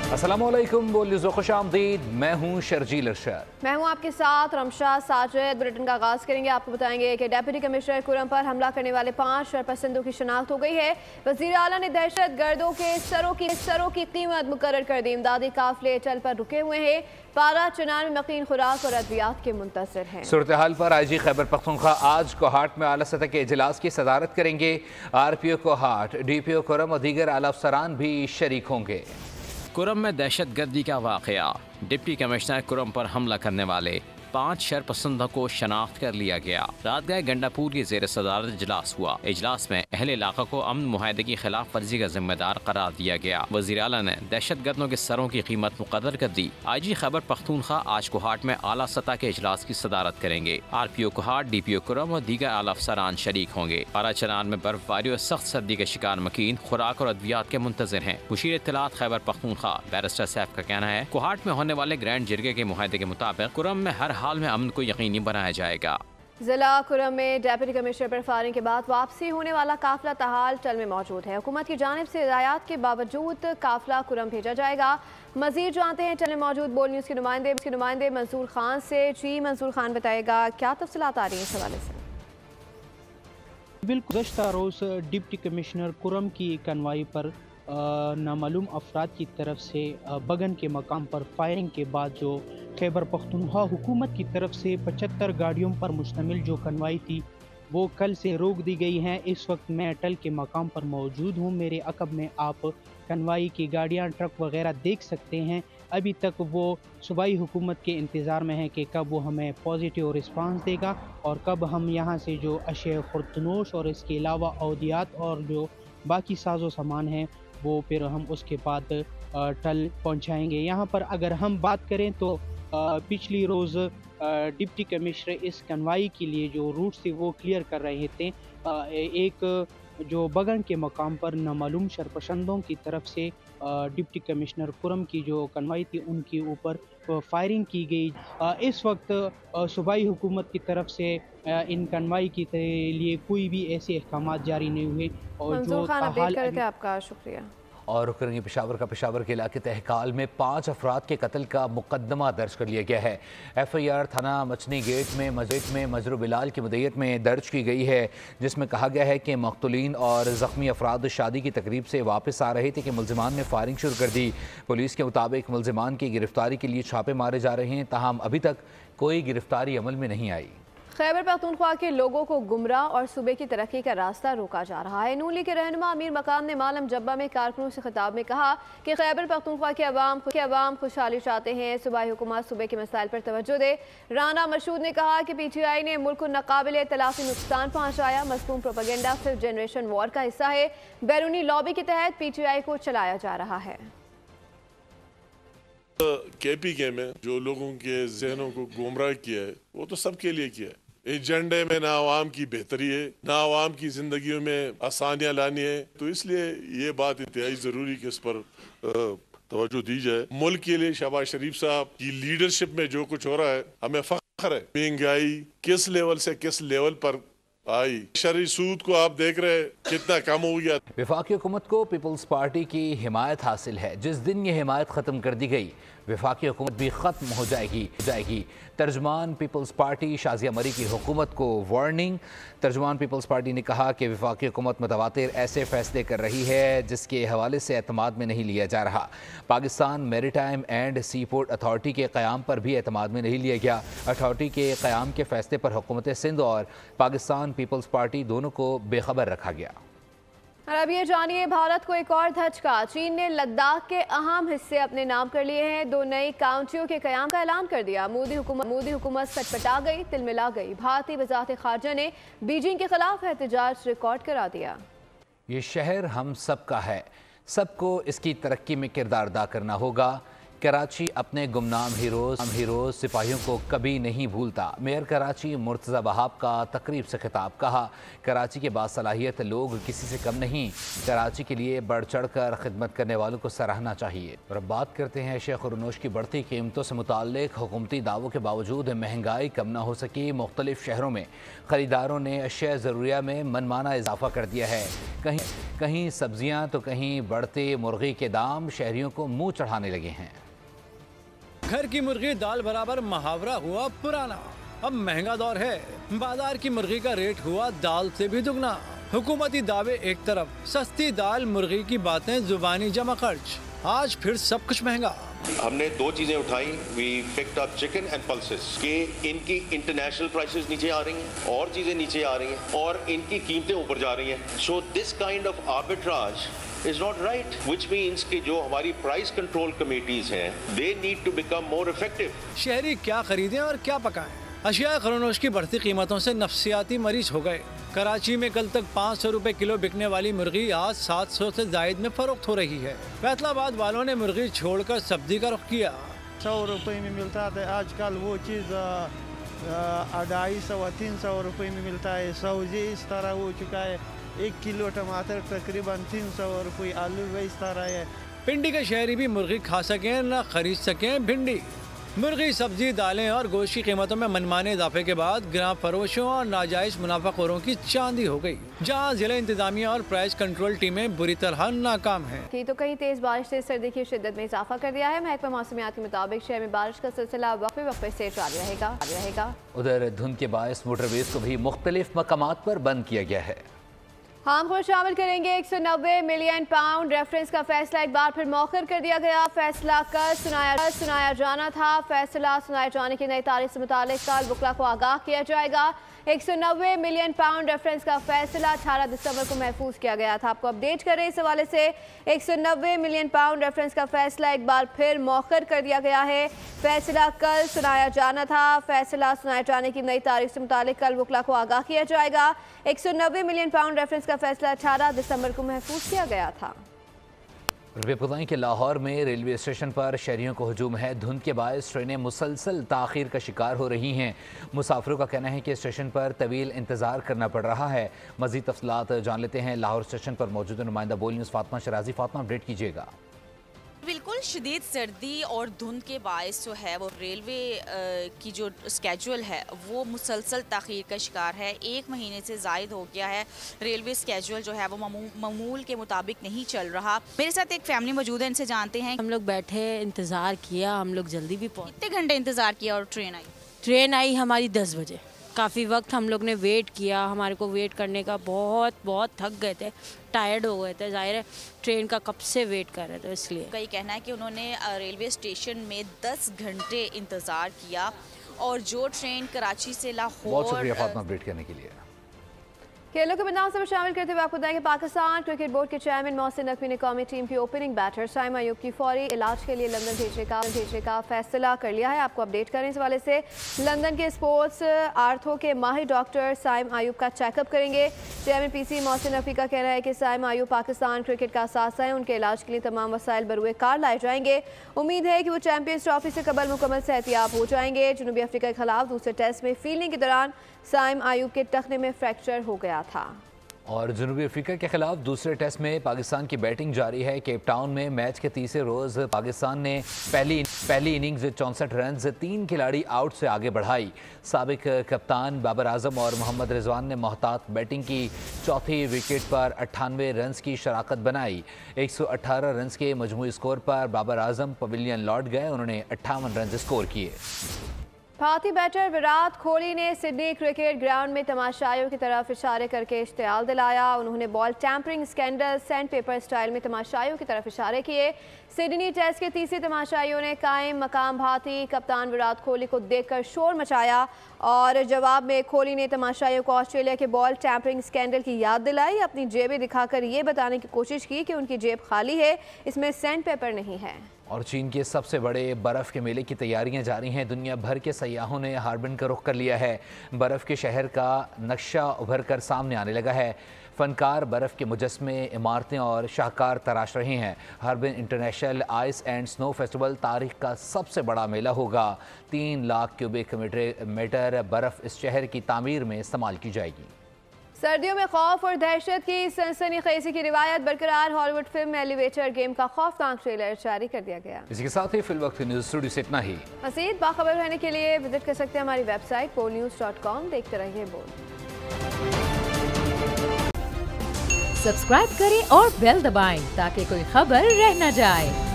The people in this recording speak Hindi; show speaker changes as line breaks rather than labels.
अस्सलामुअलैकुम, बोलिए खुश आमदीद। मैं हूँ शर्जील अरशद।
मैं हूँ आपके साथ रमशा साजिद। बुलेटिन का आगाज करेंगे। आपको बताएंगे कि डिप्टी कमिश्नर कुरम पर हमला करने वाले 5 शरपसंदों की शनाख्त हो गई है। वज़ीर आला ने दहशत गर्दों के सरों की कीमत मुकर्रर कर दी। इमदादी काफिले चल पर रुके हुए हैं। पारा चनान में मकीन खुराक और अद्वियात के मुंतज़िर हैं। सूरत हाल पर IG खैबर पख्तूनख्वा आज कोहाट में आला सतह के इजलास की सदारत करेंगे। RPO कोहाट, DPO कुरम और दीगर आला अफसरान भी शरीक होंगे।
कुरम में दहशत गर्दी का वाक़या। डिप्टी कमिश्नर कुरम पर हमला करने वाले 5 शरपसंदों को शनाख्त कर लिया गया। रात गए गंडापुर की ज़ेर सदारत इजलास हुआ। इजलास में अहले इलाका को अमन मुआहदे की खिलाफ वर्जी का जिम्मेदार करार दिया गया। वज़ीर आला ने दहशत गर्दों के सरों की कीमत मुकर्रर कर दी। IG खैबर पख्तूनख्वा आज कोहाट में आला सतह के इजलास की सदारत करेंगे। RPO कोहाट, DPO कुरम और दीगर आला अफसरान शरीक होंगे। पारा चनान में बर्फबारी और सख्त सर्दी के शिकार मकीन खुराक और अद्वियात के मुंतज़िर हैं। मुशीर इत्तलात खैबर पख्तूनख्वा बैरिस्टर सैफ का कहना है, कोहाट में होने वाले ग्रैंड जिरगे के मुआहदे के मुताबिक कुरम में हर हाल में अमन को यकीनी बनाया जाएगा।
जिला कुरम में डिप्टी कमिश्नर पर फायरिंग के बाद वापसी होने वाला काफिला ताहाल चल में मौजूद है। हुकूमत की जानिब से हिदायत के बावजूद काफिला कुरम भेजा जाएगा। मजीद जानते हैं चल में मौजूद बोल न्यूज़ के नुमाइंदे मंसूर खान से। जी मंसूर खान, बताएगा क्या तफसीलात आ रही हैं इस हवाले से?
बिल्कुल, गुज़श्ता रोज़ डिप्टी कमिश्नर कुरम की कन्वाई पर नामालूम अफराद की तरफ से बगन के मकाम पर फायरिंग के बाद जो खैबर पख्तूनख्वा हुकूमत की तरफ से 75 गाड़ियों पर मुश्तमिल जो कन्वाई थी वो कल से रोक दी गई हैं। इस वक्त मैं अटल के मकाम पर मौजूद हूँ। मेरे अकब में आप कन्वाई की गाड़ियाँ, ट्रक वगैरह देख सकते हैं। अभी तक वो सूबाई हुकूमत के इंतज़ार में है कि कब वो हमें पॉजिटिव रिस्पांस देगा और कब हम यहाँ से जो अशे खुर्दनोश और इसके अलावा अवदियात और जो बाकी साजो सामान हैं वो फिर हम उसके बाद टल पहुँचाएँगे। यहाँ पर अगर हम बात करें तो पिछली रोज़ डिप्टी कमिश्नर इस कन्वाई के लिए जो रूट से वो क्लियर कर रहे थे, एक जो बगन के मकाम पर नामालूम शरपसंदों की तरफ से डिप्टी कमिश्नर कुरम की जो कन्वाई थी उनके ऊपर फायरिंग की गई। इस वक्त सूबाई हुकूमत की तरफ से इन कन्वाई के लिए कोई भी ऐसे अहकाम जारी नहीं हुए। और जो
आपका शुक्रिया।
और रुक करेंगे पेशावर का। पेशावर के इलाके तहकाल में 5 अफराद के कत्ल का मुकदमा दर्ज कर लिया गया है। FIR थाना मचनी गेट में मजरू बिलाल की मुद्दत में दर्ज की गई है, जिसमें कहा गया है कि मकतूलीन और ज़ख्मी अफराद शादी की तकरीब से वापस आ रहे थे कि मुलजिमान ने फायरिंग शुरू कर दी। पुलिस के मुताबिक मुलजिमान की गिरफ्तारी के लिए छापे मारे जा रहे हैं, ताहम अभी तक कोई गिरफ्तारी अमल में नहीं आई।
खैबर पख्तूनख्वा के लोगों को गुमराह और सूबे की तरक्की का रास्ता रोका जा रहा है। नून लीग के रहनुमा अमीर मकाम ने मालम जब्बा में कारकुनों से खिताब में कहा कि खैबर पख्तूनख्वा के अवाम खुशहाली चाहते हैं। सूबाई हुकूमत सूबे के मसाइल पर तवज्जो दे। राना मशहूद ने कहा कि PTI ने मुल्क को नाकाबिले तलाफी नुकसान पहुँचाया। मज़मूम प्रोपेगेंडा सिर्फ जनरेशन वॉर का हिस्सा है। बैरूनी लॉबी के तहत PTI को चलाया जा रहा है।
KPK में जो लोगों के जहनों को गुमराह किया है वो तो सबके लिए किया है। एजेंडे में ना आवाम की बेहतरी है, ना आवाम की जिंदगियों में आसानियां लानी है। तो इसलिए ये बात इंतहाई जरूरी कि इस पर तवज्जो दी जाए। मुल्क के लिए शहबाज शरीफ साहब की लीडरशिप में जो कुछ हो रहा है हमें फख्र है। महंगाई किस लेवल से किस लेवल पर आई, शरई सूद को आप देख रहे हैं कितना कम हो गया।
वफाकी हुकूमत को पीपल्स पार्टी की हिमायत हासिल है। जिस दिन ये हिमायत ख़त्म कर दी गई वफाकी हुकूमत भी ख़त्म हो जाएगी। तर्जमान पीपल्स पार्टी शाजिया मरी की हुकूमत को वार्निंग। तर्जमान पीपल्स पार्टी ने कहा कि वफाकी हुकूमत मुतवातिर ऐसे फैसले कर रही है जिसके हवाले से एतमाद में नहीं लिया जा रहा। Pakistan maritime and sea port authority के क़याम पर भी एतमाद में नहीं लिया गया। अथॉरिटी के क़याम के फैसले पर हुकूमत सिंध और पाकिस्तान पीपल्स पार्टी दोनों को बेखबर रखा गया।
और अब ये जानिए भारत को एक और धचका। चीन ने लद्दाख के अहम हिस्से अपने नाम कर लिए हैं। 2 नई काउंटियों के क़याम का ऐलान कर दिया। मोदी हुकूमत सटपटा गई, तिलमिला गई। भारतीय वज़ारत ख़ारजा ने बीजिंग के खिलाफ एहतजाज रिकॉर्ड करा दिया।
ये शहर हम सब का है, सबको इसकी तरक्की में किरदार अदा करना होगा। कराची अपने गुमनाम हीरोज सिपाहियों को कभी नहीं भूलता। मेयर कराची मुर्तज़ा वहाब का तकरीब से खिताब। कहा, कराची के बासलाहियत लोग किसी से कम नहीं, कराची के लिए बढ़ चढ़ कर खिदमत करने वालों को सराहना चाहिए। और अब बात करते हैं शेख खुर्रनोश की बढ़ती कीमतों से मुताल्लिक। हुकूमती दावों के बावजूद महंगाई कम न हो सकी। मुख्तलिफ शहरों में ख़रीदारों ने अशिया ज़रूरिया में मनमाना इजाफा कर दिया है। कहीं सब्जियाँ तो कहीं बढ़ते मुर्गी के दाम शहरियों को मुँह चढ़ाने लगे हैं।
घर की मुर्गी दाल बराबर मुहावरा हुआ पुराना, अब महंगा दौर है। बाजार की मुर्गी का रेट हुआ दाल से भी दुगना। हुकूमती दावे एक तरफ, सस्ती दाल मुर्गी की बातें जुबानी जमा खर्च। आज फिर सब कुछ महंगा।
हमने दो चीजें उठाई, we picked up chicken and pulses के इनकी इंटरनेशनल प्राइसेस नीचे आ रही हैं और चीजें नीचे आ रही हैं और इनकी कीमतें ऊपर जा रही हैं। So this kind of arbitrage is not right, which means कि जो हमारी प्राइस कंट्रोल कमेटीज हैं, they need to become more effective.
शहरी क्या खरीदें और क्या पकाएं? अशिया खुर्रनोश की बढ़ती कीमतों से नफ्सियाती मरीज हो गए। कराची में कल तक 500 रुपए किलो बिकने वाली मुर्गी आज 700 से जायद में फरोख्त हो रही है। फैसलाबाद वालों ने मुर्गी छोड़कर सब्जी का रुख किया।
100 रुपए में मिलता था, आजकल वो चीज़ 250-300 रुपए में मिलता है। सब्जी इस तरह हो चुका है, 1 किलो टमाटर तकरीबन 300 रुपये, आलू भी इस तरह है।
पिंडी के शहरी भी मुर्गी खा सकें न खरीद सकें भिंडी। मुर्गी, सब्जी, दालें और गोश्त की कीमतों में मनमाने इजाफे के बाद गिरां फरोशों और नाजायज मुनाफाखोरों की चांदी हो गई, जहां जिला इंतजामिया और प्राइस कंट्रोल टीमें बुरी तरह नाकाम हैं।
तो कहीं तेज बारिश से सर्दी की शिद्दत में इजाफा कर दिया है। महकमा मौसमियात के मुताबिक शहर में बारिश का सिलसिला वक्फे से जारी रहेगा।
उधर धुंध के बायस मोटरवेज को भी मुख्तलिफ मकामात पर बंद किया गया है।
हम को शामिल करेंगे 190 मिलियन पाउंड रेफरेंस का फैसला एक बार फिर मौखर कर दिया गया। फैसला कल सुनाया जाना था। फैसला सुनाए जाने की नई तारीख से मुतालिक कल वकला को आगाह किया जाएगा। 190 मिलियन पाउंड रेफरेंस का फैसला 18 दिसंबर को महफूज किया गया था। आपको अपडेट करें इस हवाले से। 190 मिलियन पाउंड रेफरेंस का फैसला एक बार फिर मौखर कर दिया गया है। फैसला कल सुनाया जाना था। फैसला सुनाए जाने की नई तारीख से मुतालिक कल वकला को आगाह किया जाएगा। 190 मिलियन पाउंड रेफरेंस का फैसला 18 दिसंबर को महफूज किया गया था।
बताएं कि लाहौर में रेलवे स्टेशन पर शहरियों को हजूम है। धुंध के बायस ट्रेनें मुसलसल ताख़ीर का शिकार हो रही हैं। मुसाफिरों का कहना है कि स्टेशन पर तवील इंतज़ार करना पड़ रहा है। मज़ीद तफसीलात जान लेते हैं लाहौर स्टेशन पर मौजूद नुमाइंदा बोल न्यूज़ फातिमा शराजी। फातिमा, अपडेट कीजिएगा।
बिल्कुल, शदीद सर्दी और धुंध के बायस जो है वो रेलवे की जो स्केजुअल है वो मुसलसल ताख़ीर का शिकार है। 1 महीने से ज़ायद हो गया है। रेलवे स्केजुअल जो है वो मामूल के मुताबिक नहीं चल रहा। मेरे साथ एक फैमिली मौजूद है, इनसे जानते हैं।
हम लोग बैठे इंतज़ार किया, हम लोग जल्दी भी पहुँचे।
कितने घंटे इंतज़ार किया और
ट्रेन आई हमारी 10 बजे। काफ़ी वक्त हम लोग ने वेट किया। हमारे को वेट करने का बहुत थक गए थे, टायर्ड हो गए थे। जाहिर है ट्रेन का कब से वेट कर रहे थे, इसलिए।
कई कहना है कि उन्होंने रेलवे स्टेशन में 10 घंटे इंतज़ार किया और जो ट्रेन कराची से लाहौर।
बहुत शुक्रिया फातिमा अपडेट करने के लिए।
खेलों के मैदान से शामिल करते हुए आपको बताएंगे पाकिस्तान क्रिकेट बोर्ड के चेयरमैन मोहसिन नकवी ने कौमी टीम की ओपनिंग बैटर साइम आयूब की फौरी इलाज के लिए लंदन भेजने का फैसला कर लिया है। आपको अपडेट करें इस वाले से। लंदन के स्पोर्ट्स आर्थो के माहिर डॉक्टर साइम आयूब का चेकअप करेंगे। चेयरमैन पीसी मोहसिन नकवी का कहना है कि साइम आयूब पाकिस्तान क्रिकेट का असासा है। उनके इलाज के लिए तमाम वसाइल बरूए कार लाए जाएंगे। उम्मीद है कि वो चैंपियंस ट्रॉफी से कबल मुकम्मल सेहतियाब हो जाएंगे। जनूबी अफ्रीका के खिलाफ दूसरे टेस्ट में फील्डिंग के दौरान साइम आयूब के टखने में फ्रैक्चर हो गया था।
और जनूबी अफ्रीका के खिलाफ दूसरे टेस्ट में पाकिस्तान की बैटिंग जारी है। केप टाउन में मैच के तीसरे रोज़ पाकिस्तान ने पहली इनिंग्स 64 रन 3 खिलाड़ी आउट से आगे बढ़ाई। साबिक कप्तान बाबर आजम और मोहम्मद रिजवान ने मोहतात बैटिंग की। चौथी विकेट पर 98 रन की शराकत बनाई। 118 रन के मजमूई स्कोर पर बाबर आजम पवेलियन लौट गए। उन्होंने 58 रन स्कोर किए।
भारतीय बैटर विराट कोहली ने सिडनी क्रिकेट ग्राउंड में तमाशाइयों की तरफ इशारे करके इश्तियाल दिलाया। उन्होंने ball tampering scandal sand paper style में तमाशाइयों की तरफ इशारे किए। सिडनी टेस्ट के तीसरे तमाशाइयों ने कायम मकाम भारतीय कप्तान विराट कोहली को देखकर शोर मचाया और जवाब में कोहली ने तमाशाइयों को ऑस्ट्रेलिया के बॉल टैंपरिंग स्कैंडल की याद दिलाई। अपनी जेबें दिखाकर ये बताने की कोशिश की कि उनकी जेब खाली है, इसमें सैंड पेपर नहीं है।
और चीन के सबसे बड़े बर्फ़ के मेले की तैयारियां जारी हैं। दुनिया भर के सयाहों ने हार्बिन का रुख कर लिया है। बर्फ़ के शहर का नक्शा उभर कर सामने आने लगा है। फनकार बर्फ़ के मुजस्मे, इमारतें और शाहकार तराश रहे हैं। Harbin international ice and snow festival तारीख का सबसे बड़ा मेला होगा। 3 लाख क्यूबिक मीटर बर्फ़ इस शहर की तामीर में इस्तेमाल की जाएगी।
सर्दियों में खौफ और दहशत की सनसनीखेज़ी की रिवायत बरकरार। हॉलीवुड फिल्म एलिवेटर गेम का खौफनाक ट्रेलर जारी कर दिया गया।
इसी के साथ ही फिल वक्त न्यूज़ स्टूडियो से इतना ही।
मज़ीद बाखबर रहने के लिए विजिट कर सकते हैं हमारी वेबसाइट polnews.com। देखते रहिए बोल।
सब्सक्राइब करें और बेल दबाएं ताकि कोई खबर रह न जाए।